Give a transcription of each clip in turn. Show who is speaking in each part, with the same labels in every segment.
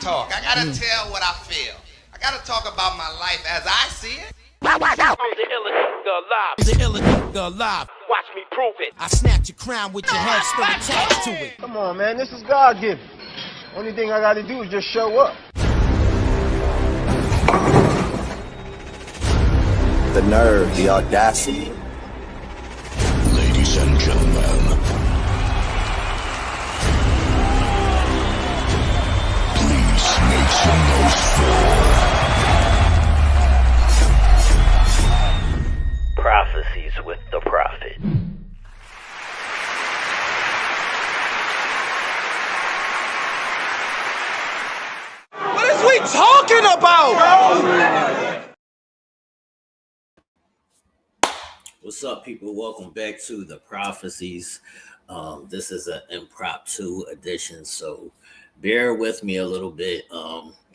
Speaker 1: talk. I gotta tell what I feel. I gotta talk about my life as I see it.
Speaker 2: I'm the illest alive. Watch me prove it. I snatch your crown with your head still attached to it.
Speaker 3: Come on, man. This is God-given. Only thing I gotta do is just show up.
Speaker 4: The nerve, the audacity.
Speaker 5: Ladies and gentlemen, please make some noise for
Speaker 6: Prophecies with the Prophet.
Speaker 1: What is we talking about, bro?
Speaker 7: What's up, people? Welcome back to the Prophecies. This is an impromptu edition, so bear with me a little bit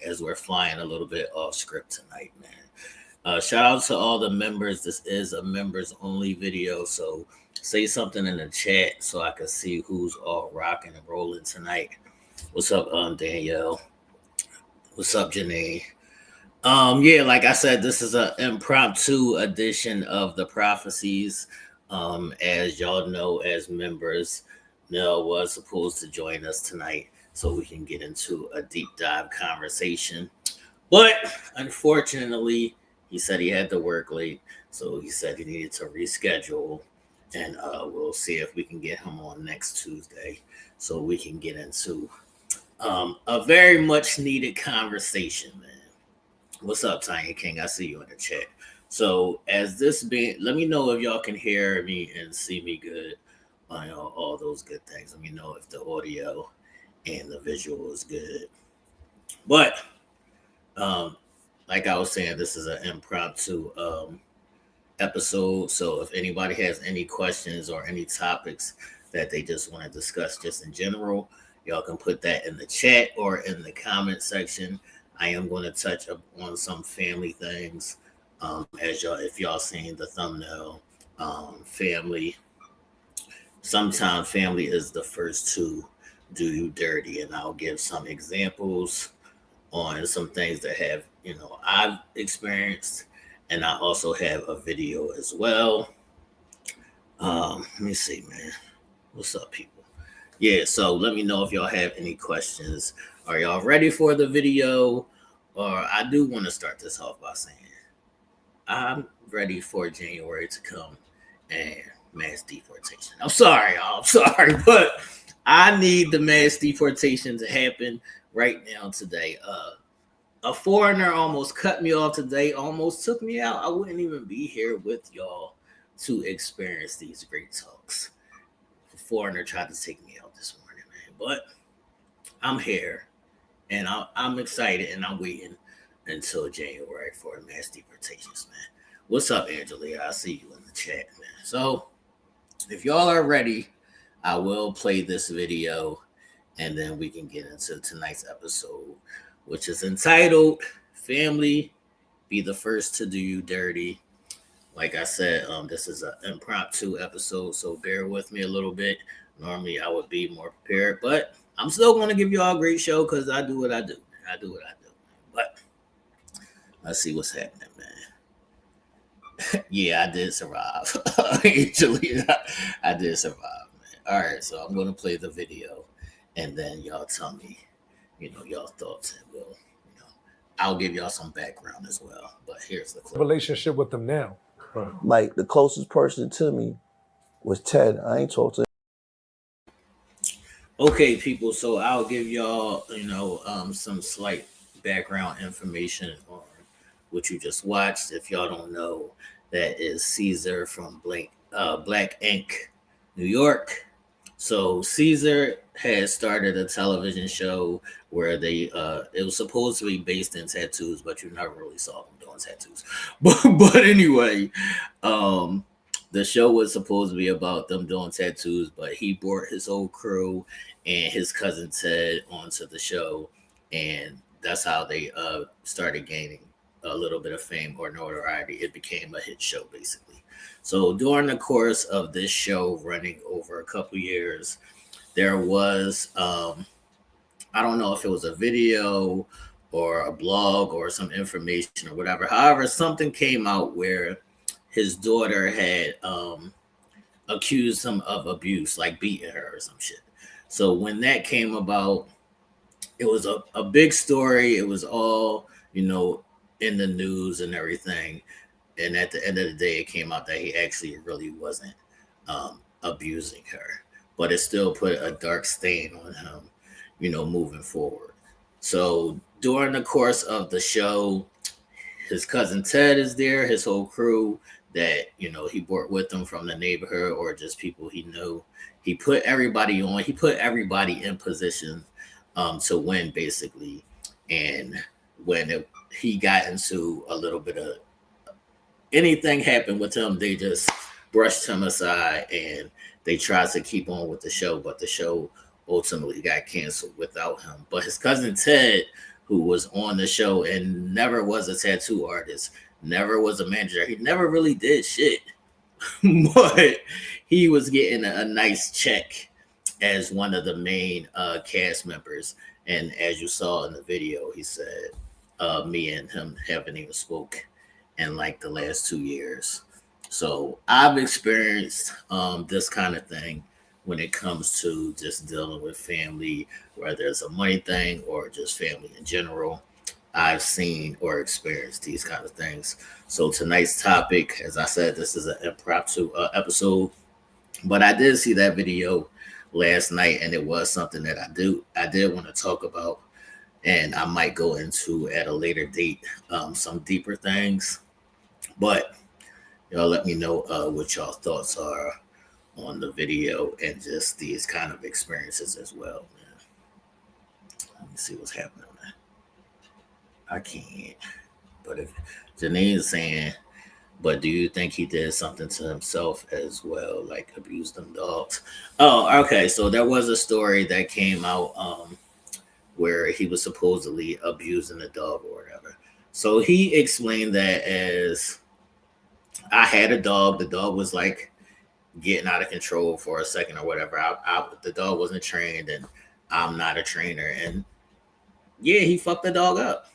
Speaker 7: as we're flying a little bit off script tonight, man. Shout out to all the members. This is a members only video, so say something in the chat so I can see who's all rocking and rolling tonight. What's up, Danielle? What's up, Janae? Yeah, like I said, this is an impromptu edition of the Prophecies. As y'all know, as members, Nell was supposed to join us tonight so we can get into a deep dive conversation. But unfortunately, he said he had to work late, so he said he needed to reschedule. And we'll see if we can get him on next Tuesday so we can get into a very much needed conversation, man. What's up, Tanya King? I see you in the chat. So as this being, let me know if y'all can hear me and see me good. All those good things. Let me know if the audio and the visual is good. But like I was saying, this is an impromptu episode. So if anybody has any questions or any topics that they just want to discuss just in general, y'all can put that in the chat or in the comment section. I am going to touch on some family things. As y'all, if y'all seen the thumbnail, family. Sometimes family is the first to do you dirty, and I'll give some examples on some things that have, I've experienced, and I also have a video as well. Let me see, man. What's up, people? Yeah, so let me know if y'all have any questions. Are y'all ready for the video? Or I do want to start this off by saying I'm ready for January to come and mass deportation. I'm sorry, y'all. I'm sorry, but I need the mass deportation to happen right now today. A foreigner almost cut me off today, almost took me out. I wouldn't even be here with y'all to experience these great talks. A foreigner tried to take me out this morning, man. But I'm here, and I'm excited, and I'm waiting until January for mass deportations, man. What's up, Angelia? I see you in the chat, man. So if y'all are ready, I will play this video, and then we can get into tonight's episode, which is entitled Family Be the First to Do You Dirty. Like I said, this is an impromptu episode, so bear with me a little bit. Normally, I would be more prepared, but I'm still going to give you all a great show because I do what I do. I do what I do. But let's see what's happening, man. Yeah, I did survive. Actually, I did survive, man. All right, so I'm going to play the video, and then y'all tell me, y'all thoughts, and I'll give y'all some background as well. But here's the clip.
Speaker 8: Relationship with them now.
Speaker 4: Like, the closest person to me was Ted. I ain't talked to him.
Speaker 7: Okay, people, so I'll give y'all, some slight background information on what you just watched. If y'all don't know, that is Caesar from Black Ink, New York. So Caesar has started a television show where it was supposed to be based in tattoos, but you never really saw them doing tattoos. But anyway, the show was supposed to be about them doing tattoos, but he brought his whole crew and his cousin Ted onto the show, and that's how they started gaining a little bit of fame or notoriety. It became a hit show, basically. So during the course of this show running over a couple years, there was I don't know if it was a video or a blog or some information or whatever. However, something came out where his daughter had accused him of abuse, like beating her or some shit. So when that came about, it was a big story. It was all, in the news and everything. And at the end of the day, it came out that he actually really wasn't abusing her. But it still put a dark stain on him, moving forward. So during the course of the show, his cousin Ted is there, his whole crew that, he brought with him from the neighborhood or just people he knew. He put everybody on, he put everybody in position to win, basically. And when he got into a little bit of anything happened with him, they just brushed him aside and they tried to keep on with the show, but the show ultimately got canceled without him. But his cousin Ted, who was on the show and never was a tattoo artist, never was a manager, he never really did shit, but he was getting a nice check as one of the main cast members. And as you saw in the video, he said, me and him haven't even spoke in like the last 2 years. So I've experienced this kind of thing when it comes to just dealing with family, whether it's a money thing or just family in general. I've seen or experienced these kind of things. So tonight's topic, as I said, this is an impromptu episode, but I did see that video last night, and it was something that I did want to talk about, and I might go into at a later date some deeper things. But y'all let me know what y'all thoughts are on the video and just these kind of experiences as well. Man. Let me see what's happening. I can't. But if Janine's saying, but do you think he did something to himself as well, like abuse them dogs? Oh, okay. So there was a story that came out where he was supposedly abusing the dog or whatever. So he explained that as, I had a dog. The dog was like getting out of control for a second or whatever. The dog wasn't trained, and I'm not a trainer. And yeah, he fucked the dog up.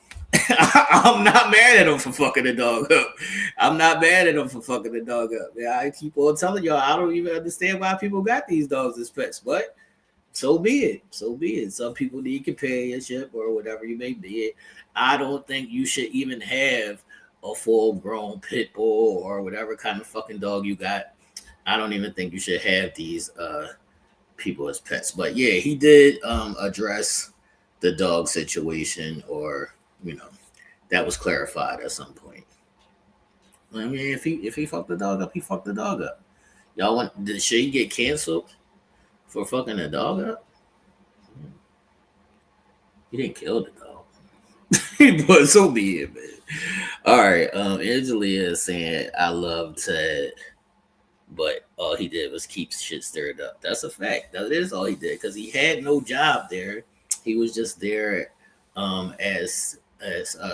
Speaker 7: I'm not mad at him for fucking the dog up. I'm not mad at him for fucking the dog up. Yeah, I keep on telling y'all, I don't even understand why people got these dogs as pets, but so be it. So be it. Some people need companionship or whatever you may be it. I don't think you should even have a full-grown pit bull or whatever kind of fucking dog you got. I don't even think you should have these people as pets. But yeah, he did address the dog situation, or that was clarified at some point. I mean, if he fucked the dog up, he fucked the dog up. Y'all should he get canceled for fucking a dog up? He didn't kill the dog. But so be it, man. All right. Angelia is saying, I love Ted, but all he did was keep shit stirred up. That's a fact. That is all he did, because he had no job there. He was just there as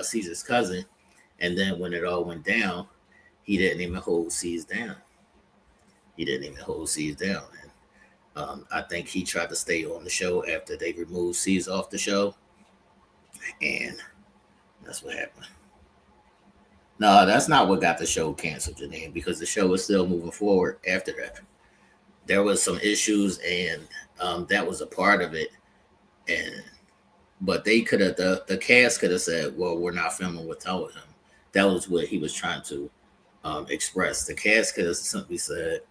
Speaker 7: Caesar's cousin. And then when it all went down, he didn't even hold C's down. And I think he tried to stay on the show after they removed C's off the show. And that's what happened. No, that's not what got the show canceled, Janine, because the show was still moving forward after that. There was some issues, and that was a part of it. But they could have, the cast could have said, well, we're not filming without him. That was what he was trying to express. The cast could have simply said,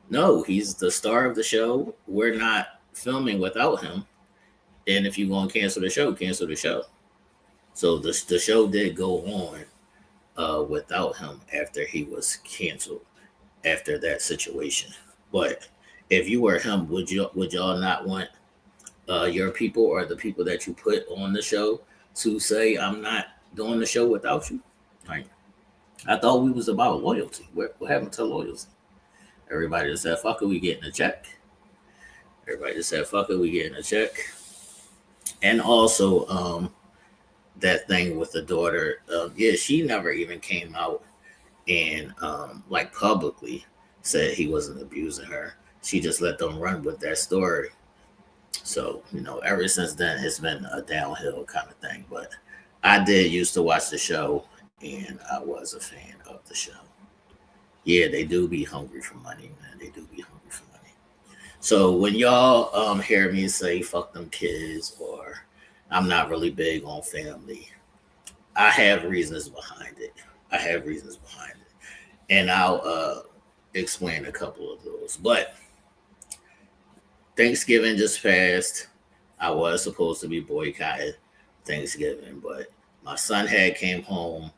Speaker 7: no, he's the star of the show. We're not filming without him. And if you're going to cancel the show, cancel the show. So the show did go on without him after he was canceled after that situation. But if you were him, would y'all not want your people or the people that you put on the show to say, I'm not doing the show without you? Like, I thought we was about loyalty. What happened to loyalty? Everybody just said, fuck it, we getting a check. And also, that thing with the daughter, she never even came out and like publicly said he wasn't abusing her. She just let them run with that story. So, ever since then, it's been a downhill kind of thing. But I did used to watch the show, and I was a fan of the show. Yeah, they do be hungry for money, man. They do be hungry for money. So when y'all hear me say "fuck them kids" or "I'm not really big on family," I have reasons behind it. I have reasons behind it, and I'll explain a couple of those. But Thanksgiving just passed. I was supposed to be boycotting Thanksgiving, but my son had came home,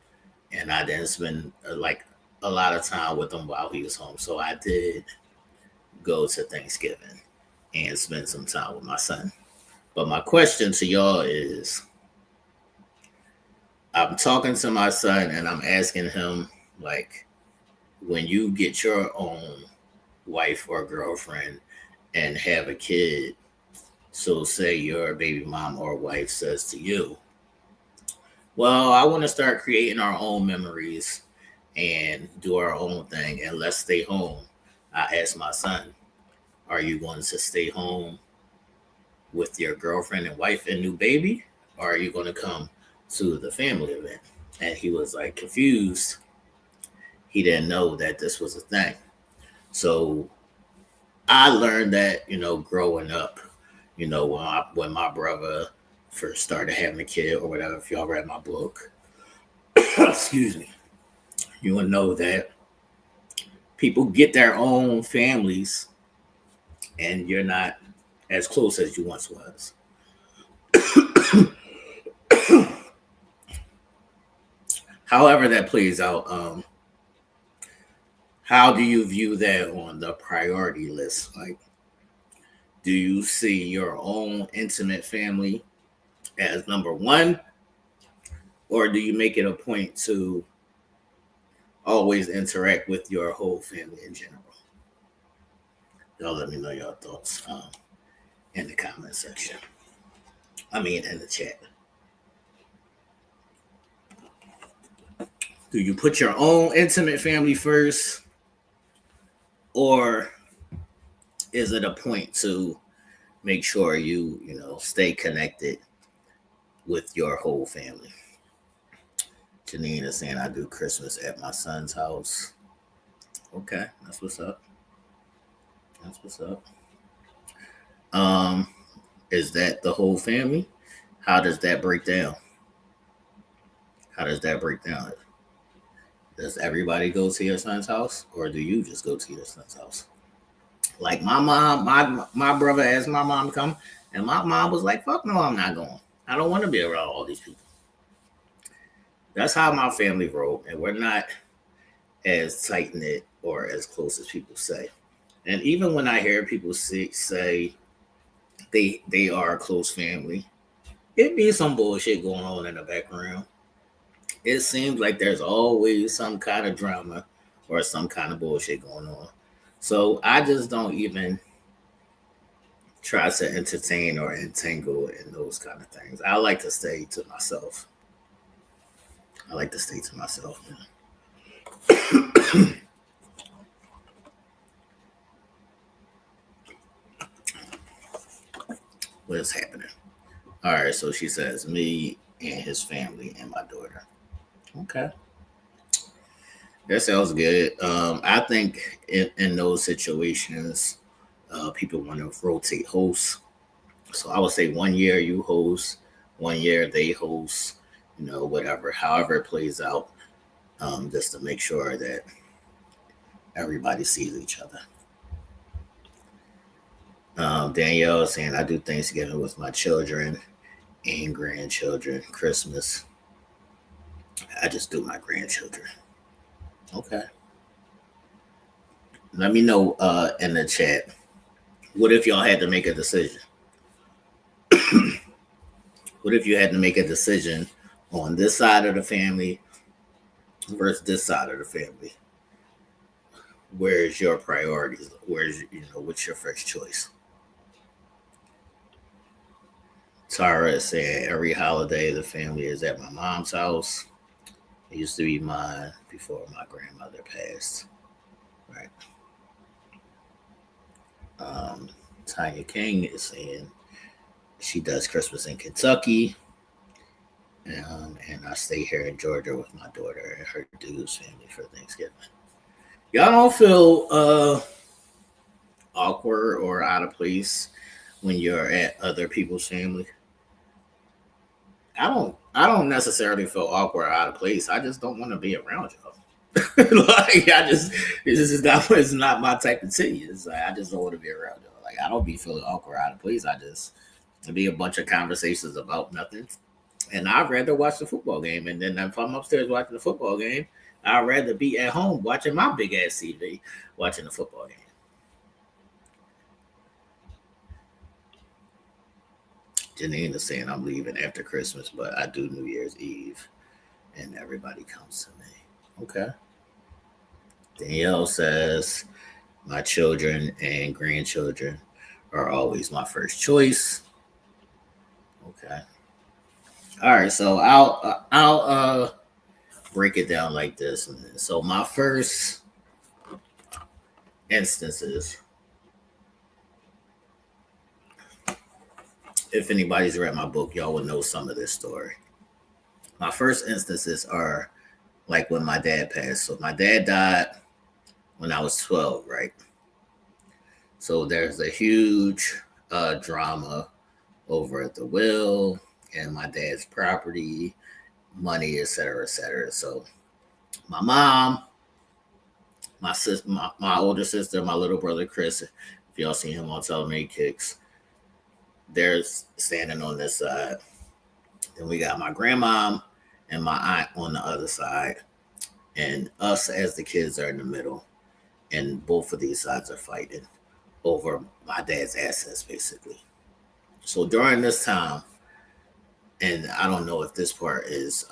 Speaker 7: and I didn't spend like a lot of time with him while he was home. So I did go to Thanksgiving and spend some time with my son. But my question to y'all is, I'm talking to my son and I'm asking him, like, when you get your own wife or girlfriend and have a kid, so say your baby mom or wife says to you, well, I want to start creating our own memories and do our own thing, and let's stay home. I asked my son, are you going to stay home with your girlfriend and wife and new baby? Or are you going to come to the family event? And he was like confused. He didn't know that this was a thing. So I learned that, growing up, when my brother first started having a kid or whatever, if y'all read my book, excuse me, you will know that people get their own families and you're not as close as you once was. However that plays out, how do you view that on the priority list? Like, do you see your own intimate family as number one, or do you make it a point to always interact with your whole family in general? Y'all let me know your thoughts in the comment section. I mean, in the chat. Do you put your own intimate family first, or is it a point to make sure you stay connected with your whole family? Janine is saying, I do Christmas at my son's house. Okay, that's what's up. That's what's up. Is that the whole family? How does that break down? Does everybody go to your son's house, or do you just go to your son's house? Like my mom, my brother asked my mom to come, and my mom was like, fuck no, I'm not going. I don't want to be around all these people. That's how my family rolled, and we're not as tight-knit or as close as people say. And even when I hear people say they are a close family, it be some bullshit going on in the background. It seems like there's always some kind of drama or some kind of bullshit going on. So I just don't even try to entertain or entangle in those kind of things. I like to stay to myself. What is happening? All right, so she says me and his family and my daughter. Okay. That sounds good. I think in those situations, people want to rotate hosts. So I would say 1 year you host, 1 year they host, whatever, however it plays out, just to make sure that everybody sees each other. Danielle is saying, I do Thanksgiving with my children and grandchildren. Christmas, I just do my grandchildren. Okay. Let me know in the chat, what if y'all had to make a decision? What if you had to make a decision on this side of the family versus this side of the family? Where's your priorities? What's your first choice? Tara is saying, every holiday the family is at my mom's house. It used to be mine before my grandmother passed. Right. Tanya King is saying, She does Christmas in Kentucky. And I stay here in Georgia with my daughter and her dude's family for Thanksgiving. Y'all don't feel awkward or out of place when you're at other people's family? I don't necessarily feel awkward or out of place. I just don't want to be around y'all. Like it's not my type of tea. It's like I just don't want to be around y'all. Like I don't be feeling awkward or out of place. I just be a bunch of conversations about nothing. And I'd rather watch the football game. And then if I'm upstairs watching the football game, I'd rather be at home watching my big ass TV, watching the football game. Janine is saying I'm leaving after Christmas, but I do New Year's Eve, and everybody comes to me. Okay. Danielle says my children and grandchildren are always my first choice. Okay. All right, so I'll break it down like this. So my first instances, if anybody's read my book, y'all would know some of this story. My first instances are like when my dad passed. So my dad died when I was 12, right? So there's a huge drama over at the will and my dad's property, money, et cetera, et cetera. So my mom, my sister, my older sister, my little brother Chris, if y'all seen him on Telemark Kicks, they're standing on this side. Then we got my grandma and my aunt on the other side. And us as the kids are in the middle. And both of these sides are fighting over my dad's assets, basically. So during this time, and I don't know if this part is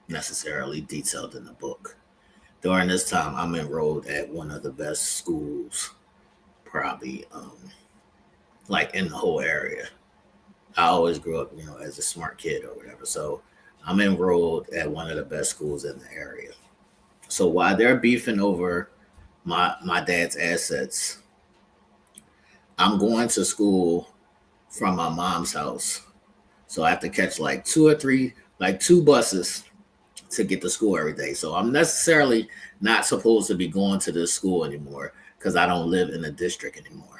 Speaker 7: necessarily detailed in the book. During this time, I'm enrolled at one of the best schools, probably like in the whole area. I always grew up, as a smart kid or whatever. So I'm enrolled at one of the best schools in the area. So while they're beefing over my dad's assets, I'm going to school from my mom's house. So I have to catch like two buses to get to school every day. So I'm necessarily not supposed to be going to this school anymore because I don't live in the district anymore.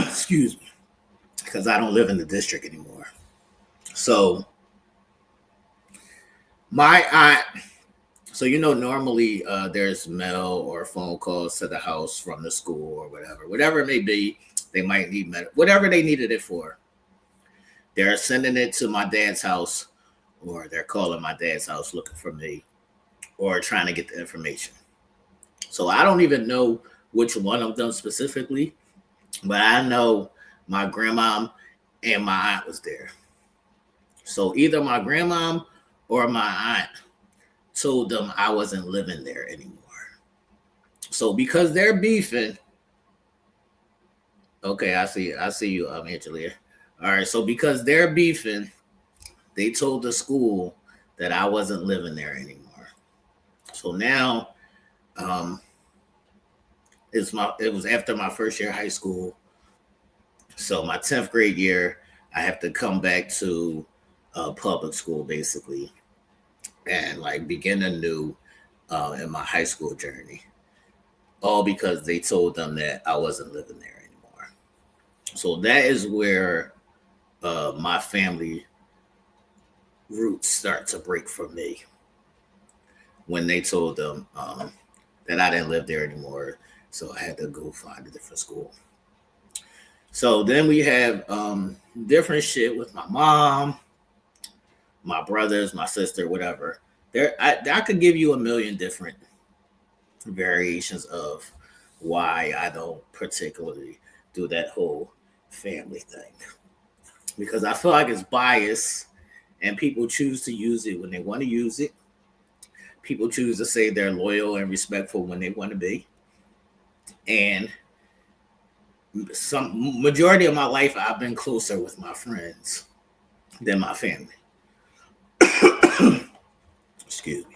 Speaker 7: Excuse me. Because I don't live in the district anymore. So my aunt, so normally there's mail or phone calls to the house from the school or whatever it may be. They might need whatever they needed it for. They're sending it to my dad's house, or they're calling my dad's house looking for me, or trying to get the information. So I don't even know which one of them specifically, but I know my grandma and my aunt was there. So either my grandma or my aunt told them I wasn't living there anymore. So because they're beefing, okay, I see you, Angelia. All right, so because they're beefing, they told the school that I wasn't living there anymore. So now, it was after my first year of high school. So my 10th grade year, I have to come back to public school basically, and like begin anew in my high school journey. All because they told them that I wasn't living there anymore. So that is where my family roots start to break for me. When they told them that I didn't live there anymore, so I had to go find a different school. So then we have different shit with my mom, my brothers, my sister, whatever. I could give you a million different variations of why I don't particularly do that whole family thing, because I feel like it's biased and people choose to use it when they want to use it. People choose to say they're loyal and respectful when they want to be. And some majority of my life, I've been closer with my friends than my family. Excuse me.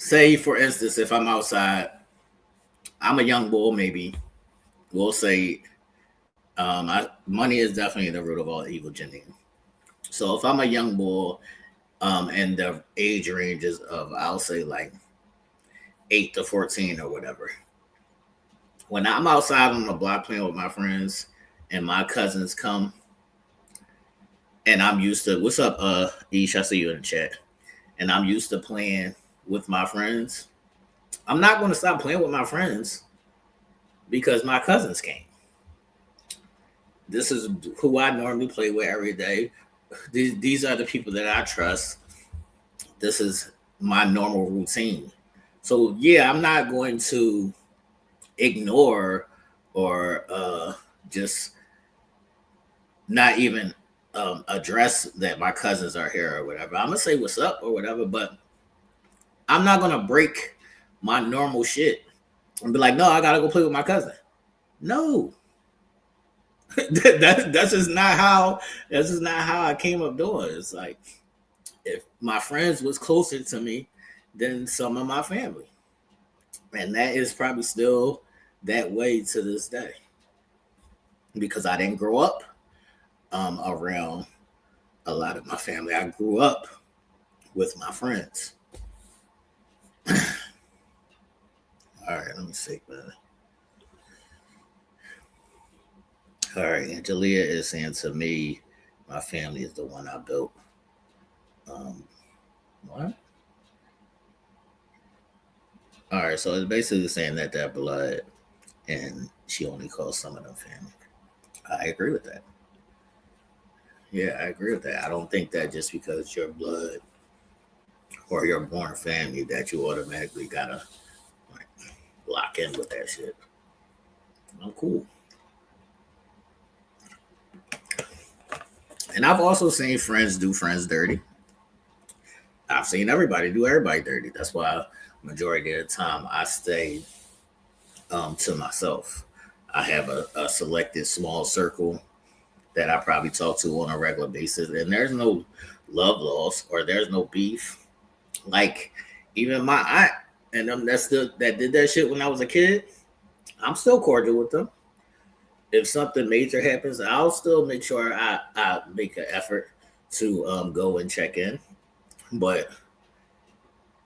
Speaker 7: say for instance, if I'm outside, I'm a young bull, maybe we'll say money is definitely the root of all evil, Janine. So if I'm a young bull, and the age ranges of, I'll say like 8 to 14 or whatever. When I'm outside on the block playing with my friends and my cousins come, and I'm used to, what's up, Ish? I see you in the chat. And I'm used to playing with my friends. I'm not going to stop playing with my friends because my cousins came. This is who I normally play with every day. These are the people that I trust. This is my normal routine. So yeah, I'm not going to ignore or just not even address that my cousins are here or whatever. I'm gonna say what's up or whatever, but I'm not gonna break my normal shit and be like, no, I gotta go play with my cousin. No. That's just not how I came up doing. It's like, if my friends was closer to me than some of my family. And that is probably still that way to this day. Because I didn't grow up around a lot of my family. I grew up with my friends. All right, let me see, man. All right, Angelia is saying to me, my family is the one I built. What? All right, so it's basically saying that they're blood, and she only calls some of them family. I agree with that. Yeah, I agree with that. I don't think that just because you're blood or you're born family that you automatically gotta like lock in with that shit. I'm cool. And I've also seen friends do friends dirty. I've seen everybody do everybody dirty. That's why majority of the time I stay to myself. I have a selected small circle that I probably talk to on a regular basis, and there's no love lost or there's no beef. Like even my aunt and them that did that shit when I was a kid, I'm still cordial with them. If something major happens, I'll still make sure I make an effort to go and check in. But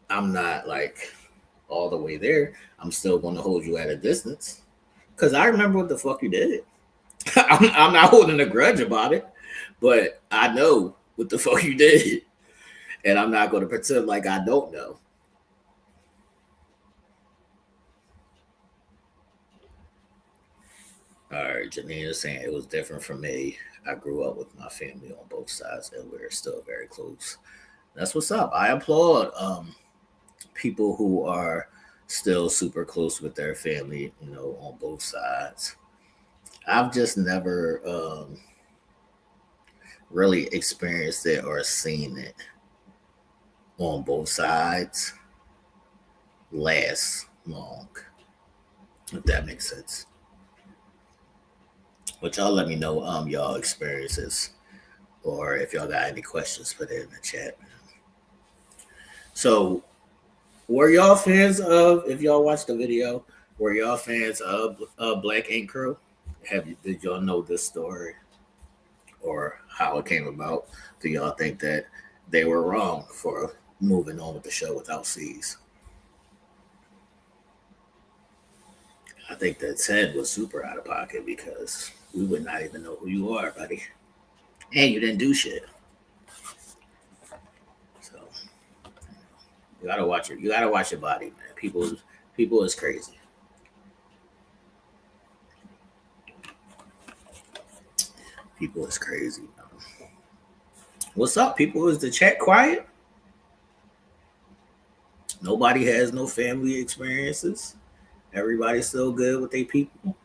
Speaker 7: I'm not like all the way there. I'm still going to hold you at a distance because I remember what the fuck you did. I'm not holding a grudge about it, but I know what the fuck you did. And I'm not going to pretend like I don't know. All right, Janine is saying it was different for me. I grew up with my family on both sides, and we're still very close. That's what's up. I applaud people who are still super close with their family, you know, on both sides. I've just never really experienced it or seen it on both sides last long, if that makes sense. But y'all let me know y'all experiences, or if y'all got any questions, put it in the chat. So were y'all fans of, if y'all watched the video, were y'all fans of Black Ink Crew? Did y'all know this story or how it came about? Do y'all think that they were wrong for moving on with the show without C's? I think that Ted was super out of pocket because we would not even know who you are, buddy. And you didn't do shit. So you gotta watch it. You gotta watch your body, man. People is crazy. People is crazy, man. What's up, people? Is the chat quiet? Nobody has no family experiences. Everybody's still good with their people.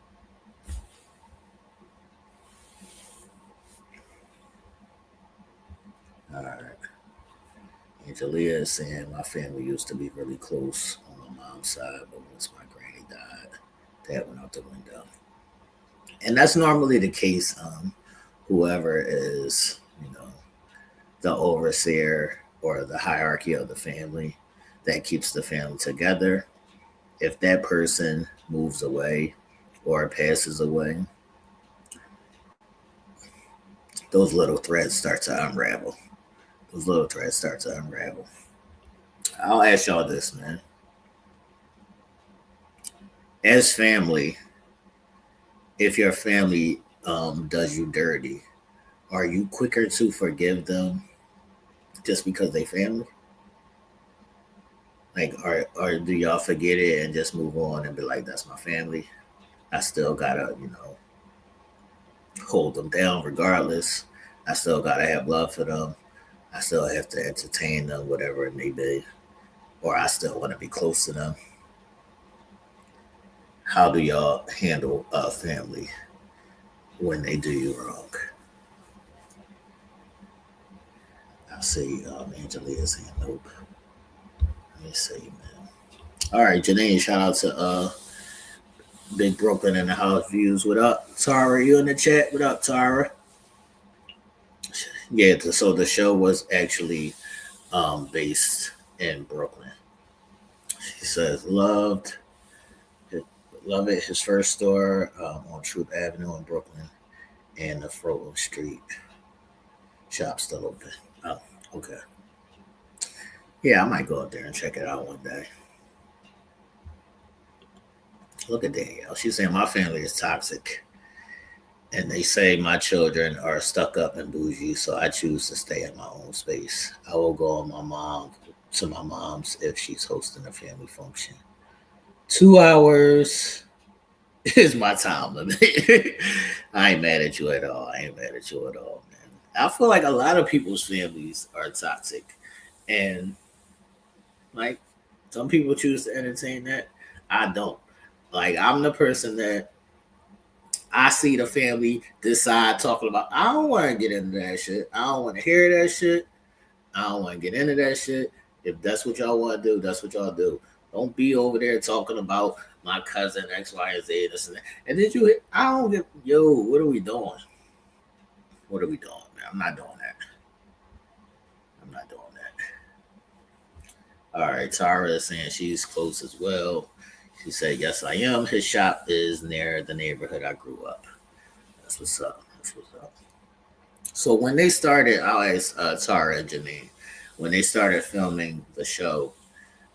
Speaker 7: All right. Angelia is saying my family used to be really close on my mom's side, but once my granny died, that went out the window. And that's normally the case. Whoever is, you know, the overseer or the hierarchy of the family, that keeps the family together. If that person moves away or passes away, those little threads start to unravel. I'll ask y'all this, man. As family, if your family does you dirty, are you quicker to forgive them just because they family? Like, or do y'all forget it and just move on and be like, that's my family? I still gotta, hold them down regardless. I still gotta have love for them. I still have to entertain them, whatever it may be. Or I still want to be close to them. How do y'all handle a family when they do you wrong? I see Angelica saying nope. Let me see, man. All right, Janine, shout out to Big Brooklyn in the house views. What up, Tara? You in the chat? What up, Tara? Yeah, so the show was actually based in Brooklyn. She says love it. His first store on Troop Avenue in Brooklyn, and the Frogo Street shop still open. Oh, okay. Yeah, I might go up there and check it out one day. Look at Danielle. She's saying my family is toxic, and they say my children are stuck up and bougie, so I choose to stay in my own space. I will go on my mom's if she's hosting a family function. 2 hours is my time limit. I ain't mad at you at all. Man. I feel like a lot of people's families are toxic, and like some people choose to entertain that. I don't. Like, I'm the person that I see the family decide talking about. I don't want to get into that shit. I don't want to hear that shit. I don't want to get into that shit. If that's what y'all want to do, that's what y'all do. Don't be over there talking about my cousin X, Y, and Z, this and that. And then I don't get, what are we doing? Man? I'm not doing that. All right, Tara is saying she's close as well. She said, yes, I am. His shop is near the neighborhood I grew up. That's what's up. So when they started, I'll ask Tara and Janine, when they started filming the show,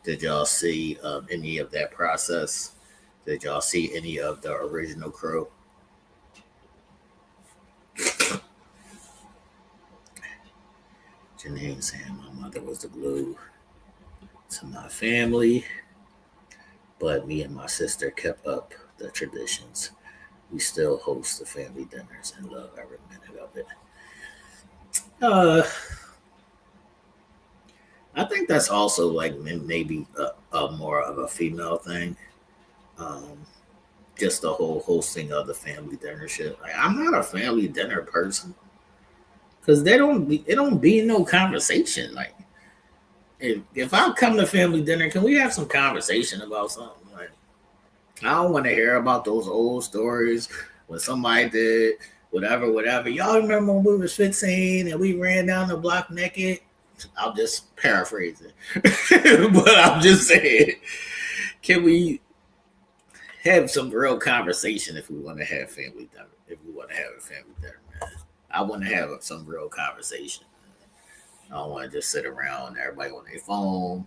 Speaker 7: did y'all see any of that process? Did y'all see any of the original crew? Janine saying my mother was the glue to my family, but me and my sister kept up the traditions. We still host the family dinners and love every minute of it. I think that's also like maybe a more of a female thing. Just the whole hosting of the family dinner shit. Like, I'm not a family dinner person because it don't be no conversation. Like, if I come to family dinner, can we have some conversation about something? Like, I don't want to hear about those old stories when somebody did whatever. Y'all remember when we was 15 and we ran down the block naked? I'm just paraphrasing, but I'm just saying, can we have some real conversation if we want to have family dinner? If we want to have a family dinner, man, I want to have some real conversation. I don't want to just sit around, everybody on their phone.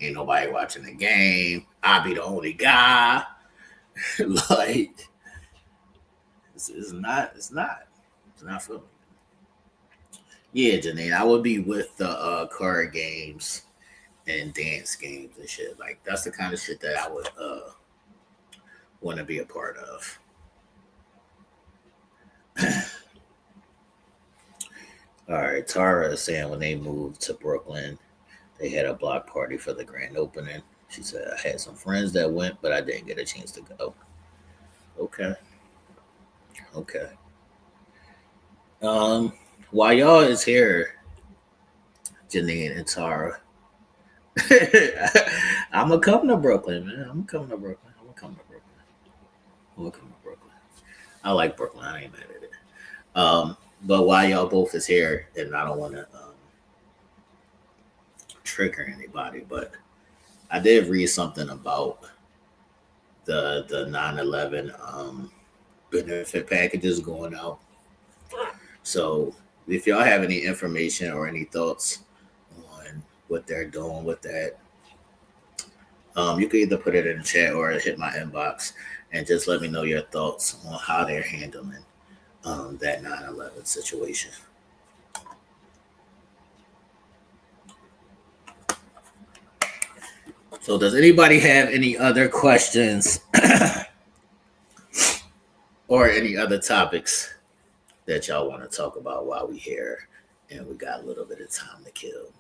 Speaker 7: Ain't nobody watching the game. I be the only guy. Like, it's not for me. Yeah, Janine, I would be with the card games and dance games and shit. Like, that's the kind of shit that I would want to be a part of. All right, Tara is saying when they moved to Brooklyn, they had a block party for the grand opening. She said, I had some friends that went, but I didn't get a chance to go. Okay. While y'all is here, Janine and Tara, I'm going to come to Brooklyn, man. I'm going to come to Brooklyn. I like Brooklyn. I ain't mad at it. But while y'all both is here, and I don't want to trigger anybody, but I did read something about the 9/11 benefit packages going out. So if y'all have any information or any thoughts on what they're doing with that, you can either put it in the chat or hit my inbox and just let me know your thoughts on how they're handling that 9/11 situation. So does anybody have any other questions or any other topics that y'all want to talk about while we here and we got a little bit of time to kill?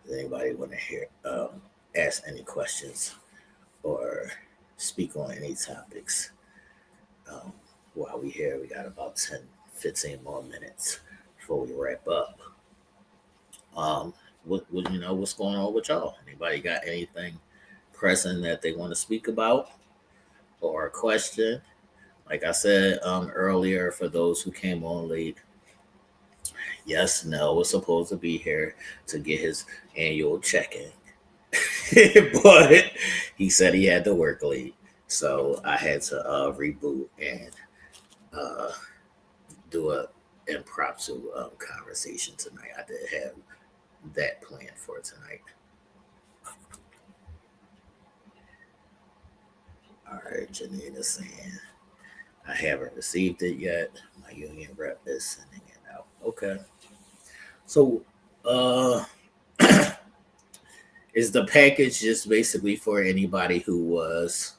Speaker 7: Does anybody want to hear ask any questions or speak on any topics while we here? We got about 10-15 more minutes before we wrap up. What's going on with y'all? Anybody got anything pressing that they want to speak about or a question? Like I said earlier, for those who came on late, yes, Nell was supposed to be here to get his annual check-in, but he said he had to work late, so I had to reboot and do a impromptu conversation tonight. I did have that planned for tonight. All right, Janine is saying, I haven't received it yet. My union rep is sending it out. Okay. So, is the package just basically for anybody who was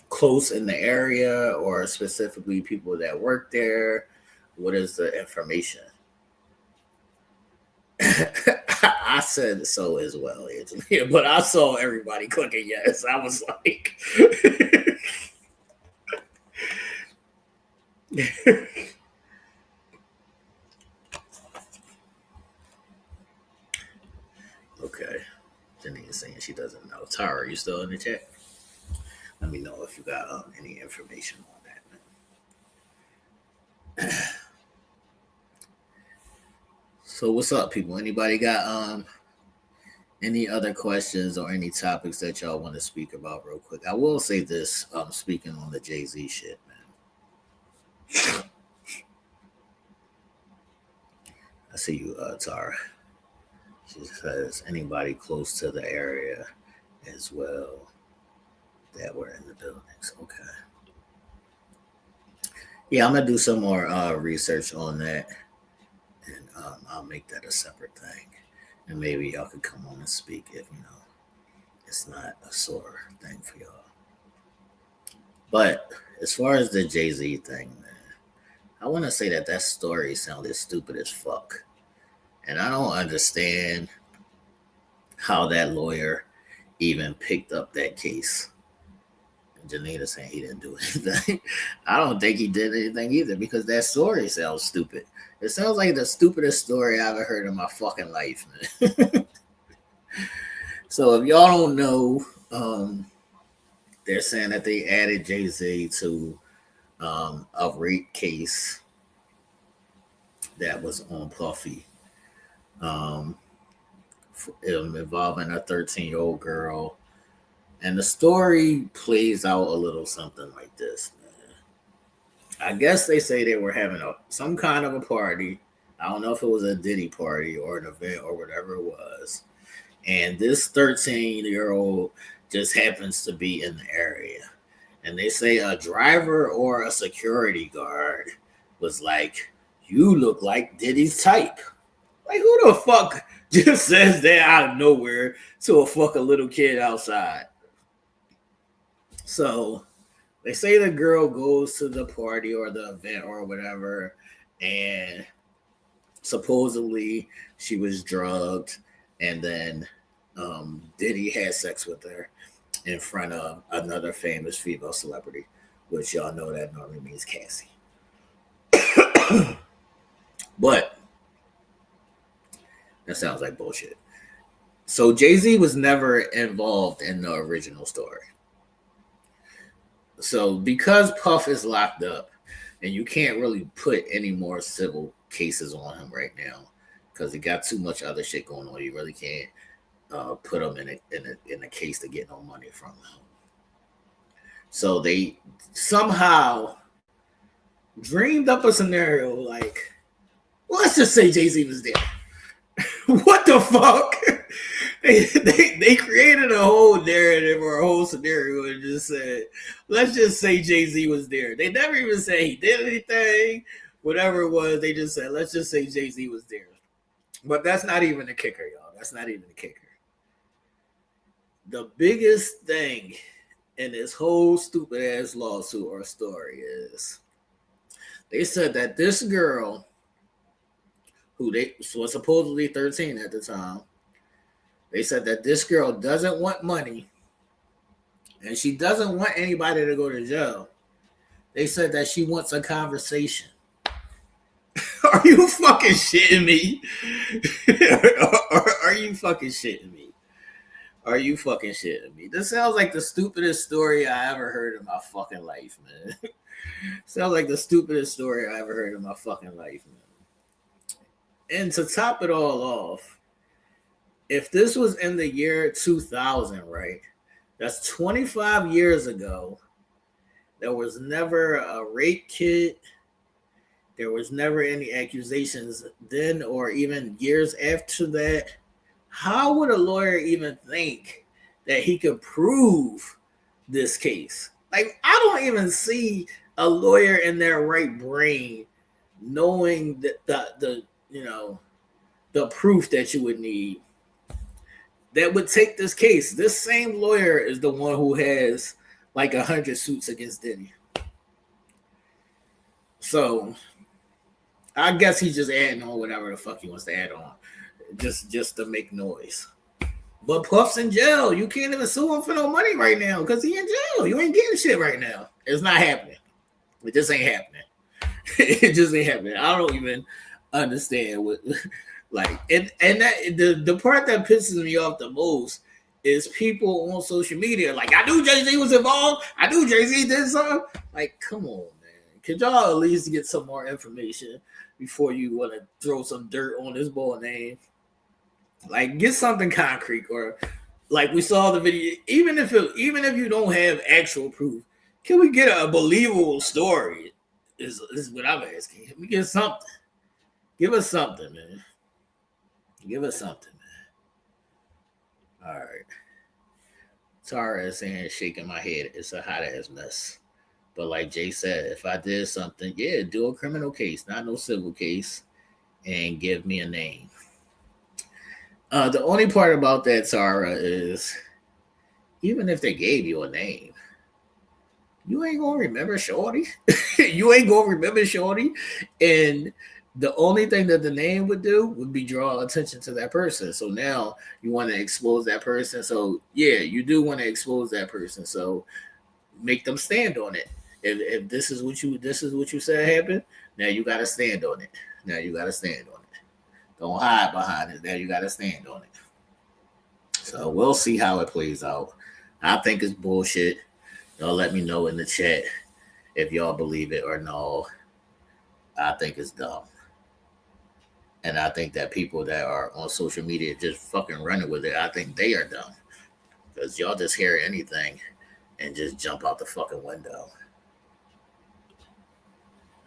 Speaker 7: close in the area or specifically people that work there? What is the information? I said so as well, Angelina, but I saw everybody clicking yes. I was like, okay. Janine is saying she doesn't know. Tara, are you still in the chat? Let me know if you got any information on that. So what's up, people? Anybody got any other questions or any topics that y'all want to speak about real quick? I will say this, speaking on the Jay-Z shit, man. I see you, Tara. She says anybody close to the area as well that were in the buildings. Okay. Yeah, I'm gonna do some more research on that, and I'll make that a separate thing. And maybe y'all could come on and speak if it's not a sore thing for y'all. But as far as the Jay-Z thing, man, I want to say that story sounded stupid as fuck. And I don't understand how that lawyer even picked up that case. Janita saying he didn't do anything. I don't think he did anything either because that story sounds stupid. It sounds like the stupidest story I've ever heard in my fucking life, man. So if y'all don't know, they're saying that they added Jay-Z to a rape case that was on Puffy, involving a 13-year-old girl. And the story plays out a little something like this, man. I guess they say they were having some kind of a party. I don't know if it was a Diddy party or an event or whatever it was. And this 13-year-old just happens to be in the area. And they say a driver or a security guard was like, "You look like Diddy's type." Like, who the fuck just says that out of nowhere to a fucking little kid outside? So they say the girl goes to the party or the event or whatever, and supposedly she was drugged, and then Diddy had sex with her in front of another famous female celebrity, which y'all know that normally means Cassie. But that sounds like bullshit. So Jay-Z was never involved in the original story. So because Puff is locked up and you can't really put any more civil cases on him right now because he got too much other shit going on. You really can't put him in a case to get no money from him. So they somehow dreamed up a scenario like, well, let's just say Jay-Z was there. What the fuck? They created a whole narrative or a whole scenario and just said, let's just say Jay-Z was there. They never even said he did anything, whatever it was. They just said, let's just say Jay-Z was there. But that's not even the kicker, y'all. That's not even the kicker. The biggest thing in this whole stupid ass lawsuit or story is they said that this girl, who they was supposedly 13 at the time, they said that this girl doesn't want money and she doesn't want anybody to go to jail. They said that she wants a conversation. Are you fucking shitting me? Are you fucking shitting me? Are you fucking shitting me? This sounds like the stupidest story I ever heard in my fucking life, man. Sounds like the stupidest story I ever heard in my fucking life, man. And to top it all off, if this was in the year 2000, right? That's 25 years ago. There was never a rape kit. There was never any accusations then or even years after that. How would a lawyer even think that he could prove this case? Like, I don't even see a lawyer in their right brain knowing that the proof that you would need that would take this case. This same lawyer is the one who has like 100 suits against Diddy. So I guess he's just adding on whatever the fuck he wants to add on, just to make noise. But Puff's in jail. You can't even sue him for no money right now because he in jail. You ain't getting shit right now. It's not happening. It just ain't happening. It just ain't happening. I don't even understand what, like, and that the part that pisses me off the most is people on social media like, I knew Jay-Z was involved. I knew Jay-Z did something. Like, come on, man. Could y'all at least get some more information before you want to throw some dirt on this boy name? Like, get something concrete, or like we saw the video. Even if you don't have actual proof, can we get a believable story? Is what I'm asking. Can we get something? Give us something, man. Give us something, man. All right. Tara is saying, shaking my head. It's a hot ass mess. But like Jay said, if I did something, yeah, do a criminal case, not no civil case, and give me a name. The only part about that, Tara, is even if they gave you a name, you ain't gonna remember Shorty. You ain't gonna remember Shorty. And the only thing that the name would do would be draw attention to that person. So now you want to expose that person. So yeah, you do want to expose that person. So make them stand on it. If this is what you said happened, now you gotta stand on it. Now you gotta stand on it. Don't hide behind it. Now you gotta stand on it. So we'll see how it plays out. I think it's bullshit. Y'all let me know in the chat if y'all believe it or no. I think it's dumb. And I think that people that are on social media just fucking running with it, I think they are dumb. Because y'all just hear anything and just jump out the fucking window.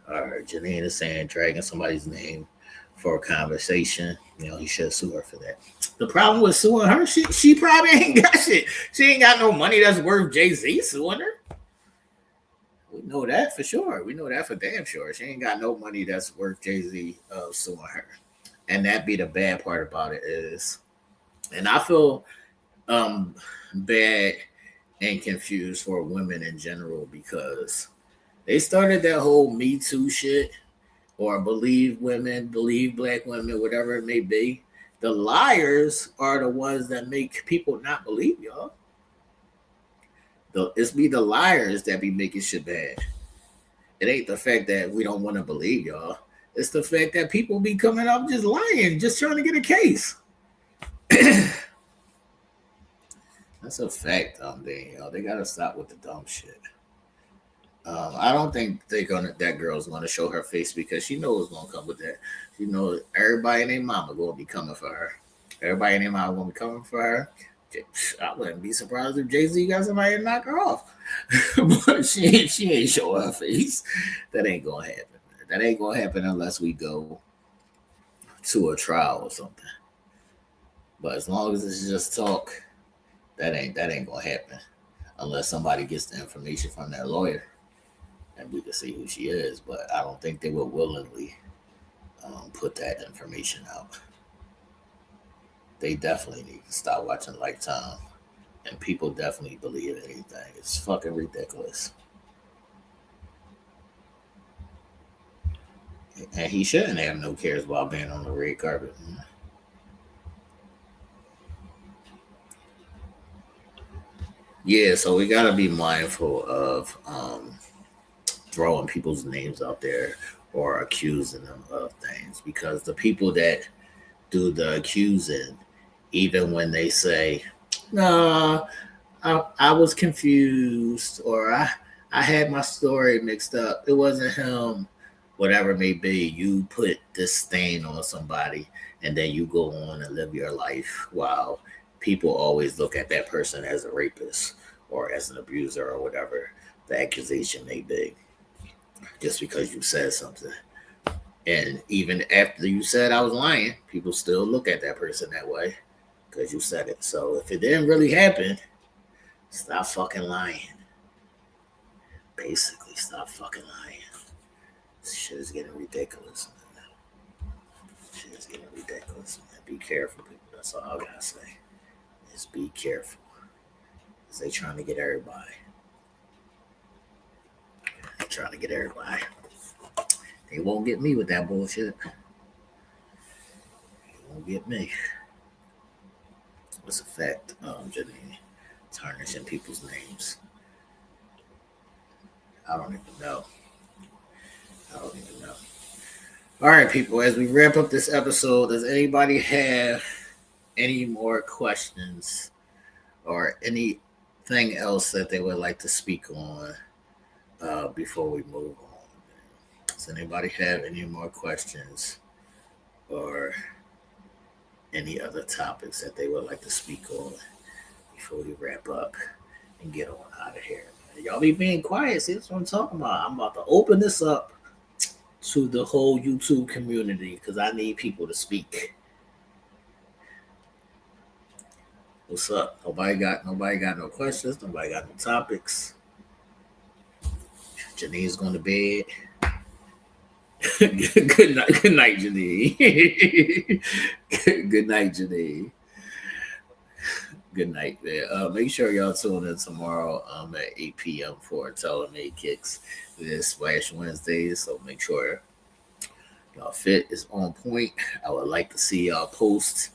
Speaker 7: All right, Janine is saying dragging somebody's name for a conversation. You know, he should sue her for that. The problem with suing her, she probably ain't got shit. She ain't got no money that's worth Jay-Z suing her. We know that for sure. We know that for damn sure. She ain't got no money that's worth Jay-Z suing her. And that be the bad part about it is, and I feel bad and confused for women in general because they started that whole Me Too shit, or believe women, believe black women, whatever it may be. The liars are the ones that make people not believe y'all. It's be the liars that be making shit bad. It ain't the fact that we don't want to believe y'all. It's the fact that people be coming up just lying, just trying to get a case. That's a fact, y'all. They gotta stop with the dumb shit. I don't think that girl's gonna show her face because she knows what's gonna come with that. She knows everybody and their mama gonna be coming for her. Everybody and their mama gonna be coming for her. I wouldn't be surprised if Jay-Z got somebody to knock her off. But she ain't show her face. That ain't gonna happen. That ain't gonna happen unless we go to a trial or something. But as long as it's just talk, that ain't gonna happen unless somebody gets the information from their lawyer and we can see who she is. But I don't think they would willingly put that information out. They definitely need to stop watching Lifetime, and people definitely believe anything. It's fucking ridiculous. And he shouldn't have no cares about being on the red carpet. Yeah, so we gotta be mindful of throwing people's names out there or accusing them of things, because the people that do the accusing, even when they say, "No, I was confused," or I had my story mixed up. It wasn't him. Whatever it may be, you put this stain on somebody, and then you go on and live your life while people always look at that person as a rapist or as an abuser or whatever the accusation may be, just because you said something. And even after you said I was lying, people still look at that person that way because you said it. So if it didn't really happen, stop fucking lying. Basically, stop fucking lying. This shit is getting ridiculous, man. Shit is getting ridiculous, man. Be careful, people. That's all I gotta say. Just be careful. Because they trying to get everybody. They trying to get everybody. They won't get me with that bullshit. They won't get me. What's a fact, Janine? Tarnishing people's names. I don't even know. All right, people, as we wrap up this episode, does anybody have any more questions or anything else that they would like to speak on before we move on? Does anybody have any more questions or any other topics that they would like to speak on before we wrap up and get on out of here? Y'all be being quiet. See, that's what I'm talking about. I'm about to open this up to the whole YouTube community because I need people to speak. What's up? Nobody got no questions. Nobody got no topics. Janine's going to bed. Good night, Janine. Good night, Janine. Good night, man. Make sure y'all tune in tomorrow at 8 p.m. for Telemade Kicks. This Splash Wednesdays, so make sure y'all fit is on point. I would like to see y'all post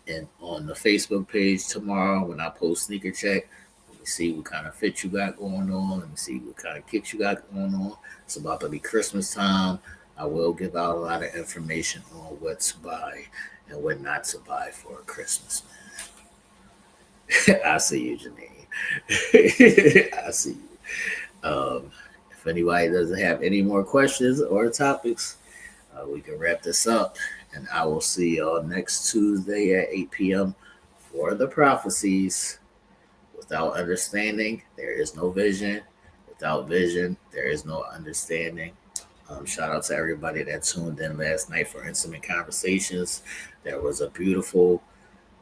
Speaker 7: and on the Facebook page tomorrow when I post Sneaker Check. Let me see what kind of fit you got going on. Let me see what kind of kicks you got going on. It's about to be Christmas time. I will give out a lot of information on what to buy and what not to buy for Christmas, man. I see you, Janine. I see you. If anybody doesn't have any more questions or topics, we can wrap this up. And I will see y'all next Tuesday at 8 p.m. for the Prophecies. Without understanding, there is no vision. Without vision, there is no understanding. Shout out to everybody that tuned in last night for Intimate Conversations. There was a beautiful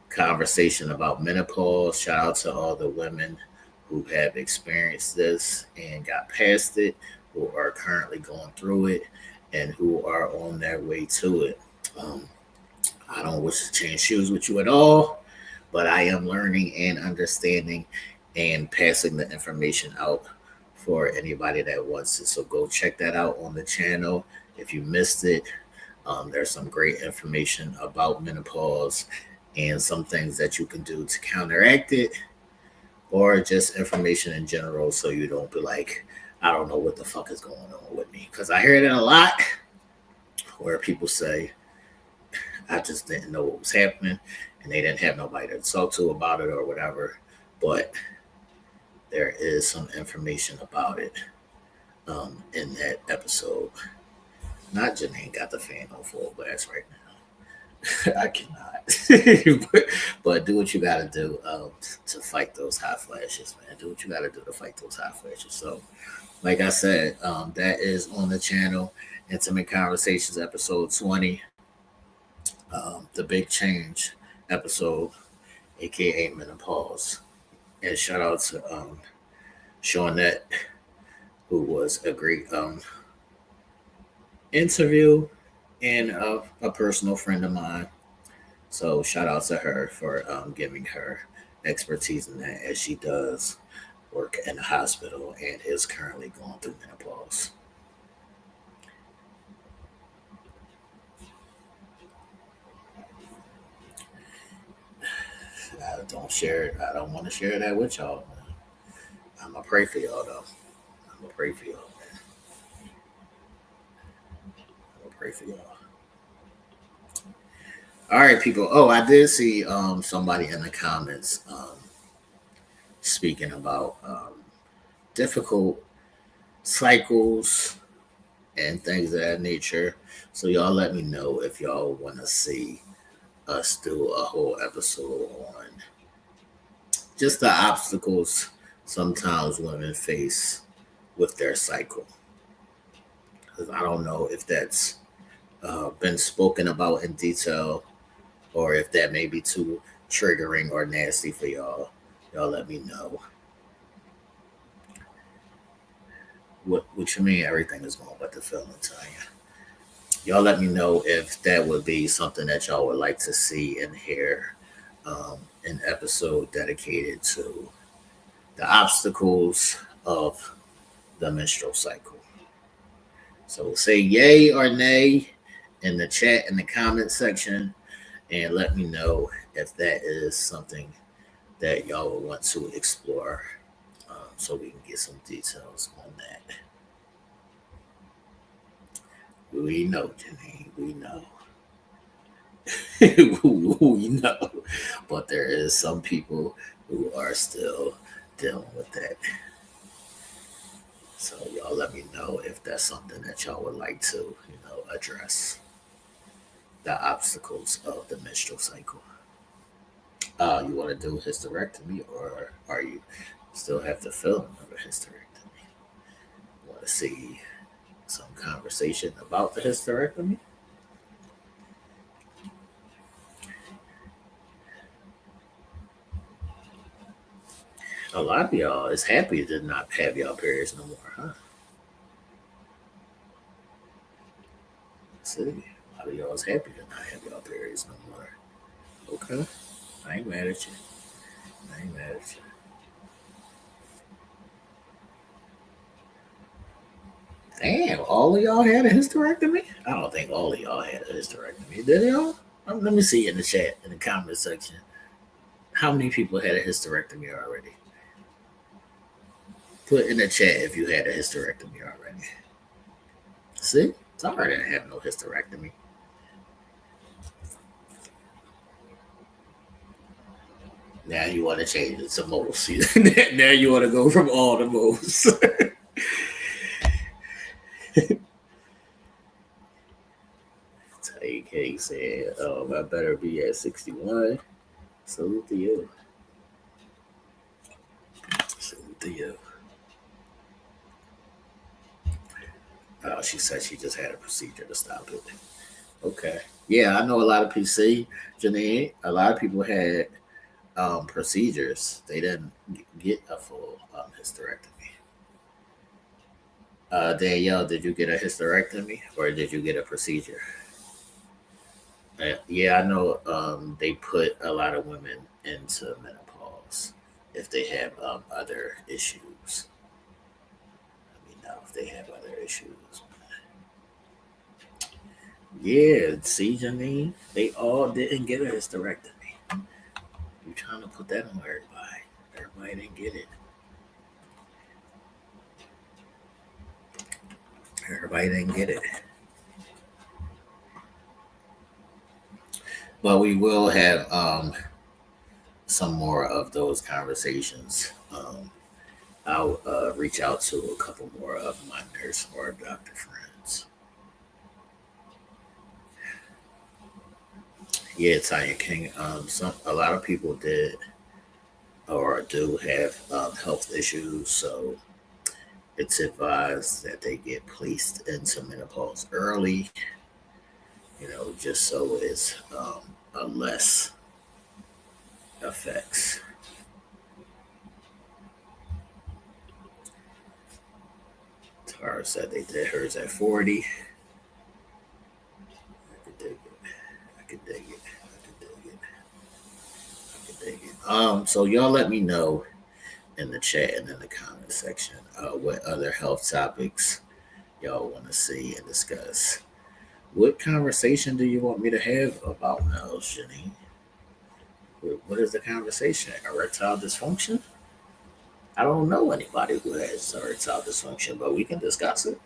Speaker 7: conversation about menopause. Shout out to all the women who have experienced this and got past it, who are currently going through it, and who are on their way to it. I don't wish to change shoes with you at all, but I am learning and understanding and passing the information out for anybody that wants it. So go check that out on the channel. If you missed it, there's some great information about menopause and some things that you can do to counteract it, or just information in general so you don't be like, I don't know what the fuck is going on with me. Because I hear that a lot where people say, I just didn't know what was happening and they didn't have nobody to talk to about it or whatever. But there is some information about it. in that episode. Not Janine got the fan on full blast right now. I cannot. but do what you got to do to fight those hot flashes, man. Do what you got to do to fight those hot flashes. So, like I said, that is on the channel. Intimate Conversations episode 20. The Big Change episode, aka Menopause. And shout out to Shawnette, who was a great interview and a personal friend of mine. So shout out to her for giving her expertise in that, as she does work in the hospital and is currently going through menopause. I don't share it. I don't want to share that with y'all, man. I'm gonna pray for y'all though. I'm gonna pray for y'all, man. I'm gonna pray for y'all. All right, people. Oh, I did see somebody in the comments speaking about difficult cycles and things of that nature. So y'all let me know if y'all want to see us do a whole episode on just the obstacles sometimes women face with their cycle. Because I don't know if that's been spoken about in detail, or if that may be too triggering or nasty for y'all. Y'all let me know. What you mean everything is going but the feeling, Tanya? Y'all let me know if that would be something that y'all would like to see and hear an episode dedicated to the obstacles of the menstrual cycle. So say yay or nay in the chat, in the comment section, and let me know if that is something that y'all would want to explore, so we can get some details on that. We know, Janine, we know. We know. But there is some people who are still dealing with that. So y'all let me know if that's something that y'all would like to, address. The obstacles of the menstrual cycle. You want to do hysterectomy, or are you still have the feeling of a hysterectomy? Want to see some conversation about the hysterectomy? A lot of y'all is happy to not have y'all periods no more, huh? See, a lot of y'all is happy to not have y'all periods no more. Okay, I ain't mad at you. I ain't mad at you. Damn, all of y'all had a hysterectomy? I don't think all of y'all had a hysterectomy. Did y'all? Let me see in the chat, in the comment section. How many people had a hysterectomy already? Put in the chat if you had a hysterectomy already. See? Sorry I didn't have no hysterectomy. Now you want to change it to most. Now you want to go from all to most. TK said, I better be at 61. Salute to you. Salute to you. Oh, she said she just had a procedure to stop it. Okay. Yeah, I know a lot of PC, Janine. A lot of people had procedures. They didn't get a full hysterectomy. Danielle, did you get a hysterectomy or did you get a procedure? Yeah, I know they put a lot of women into menopause if they have other issues. Let me know if they have other issues. Yeah, see, Janine, they all didn't get a hysterectomy. You're trying to put that on everybody. Everybody didn't get it. Everybody didn't get it. But we will have some more of those conversations. I'll reach out to a couple more of my nurse or doctor friends. Yeah, Titan King. A lot of people did or do have health issues, so it's advised that they get placed into menopause early. Just so it's a less effects. Tara said they did hers at 40. I could dig it. I could dig it. I could dig it. I could dig it. So y'all let me know in the chat and in the comment section what other health topics y'all want to see and discuss. What conversation do you want me to have about males, Janine? What is the conversation? Erectile dysfunction? I don't know anybody who has erectile dysfunction, but we can discuss it.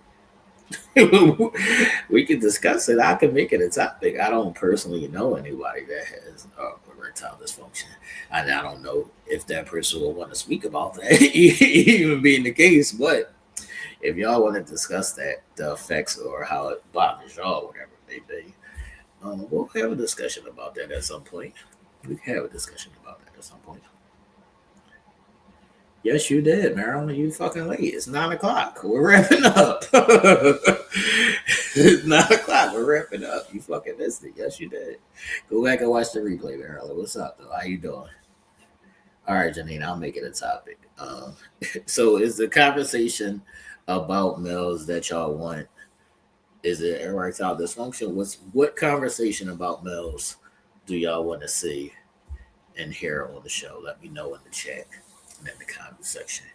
Speaker 7: We can discuss it. I can make it a topic. I don't personally know anybody that has erectile dysfunction, and I don't know if that person will want to speak about that, even being the case. But if y'all want to discuss that, the effects or how it bothers y'all, whatever it may be, we'll have a discussion about that at some point. We can have a discussion about that at some point. Yes, you did, Marilyn. You fucking late. It's 9 o'clock. We're wrapping up. It's 9 o'clock. We're wrapping up. You fucking missed it. Yes, you did. Go back and watch the replay, Marilyn. What's up, though? How you doing? All right, Janine, I'll make it a topic. So is the conversation about males that y'all want, is it erectile dysfunction? What conversation about males do y'all want to see and hear on the show? Let me know in the chat and in the comment section.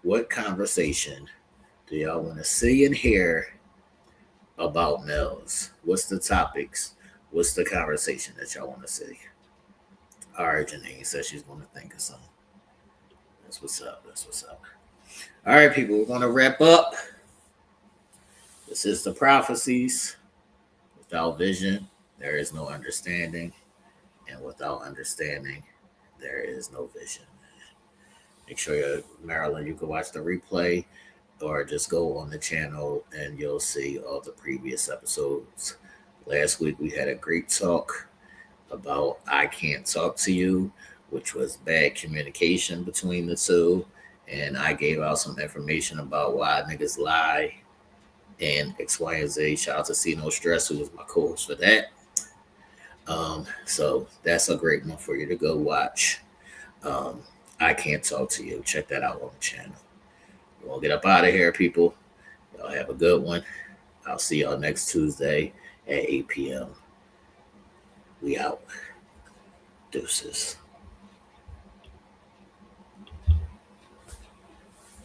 Speaker 7: What conversation do y'all want to see and hear about males? What's the topics? What's the conversation that y'all want to see? All right, Janine says she's going to think of something. That's what's up. That's what's up. All right, people, we're going to wrap up. This is the Prophecies. Without vision, there is no understanding. And without understanding, there is no vision. Make sure, Marilyn, you can watch the replay or just go on the channel and you'll see all the previous episodes. Last week, we had a great talk about I Can't Talk to You, which was bad communication between the two. And I gave out some information about why niggas lie and X, Y, and Z. Shout out to See No Stress, who was my co-host for that. So that's a great one for you to go watch. I Can't Talk to You. Check that out on the channel. We'll get up out of here, people. Y'all have a good one. I'll see y'all next Tuesday at 8 p.m. We out. Deuces.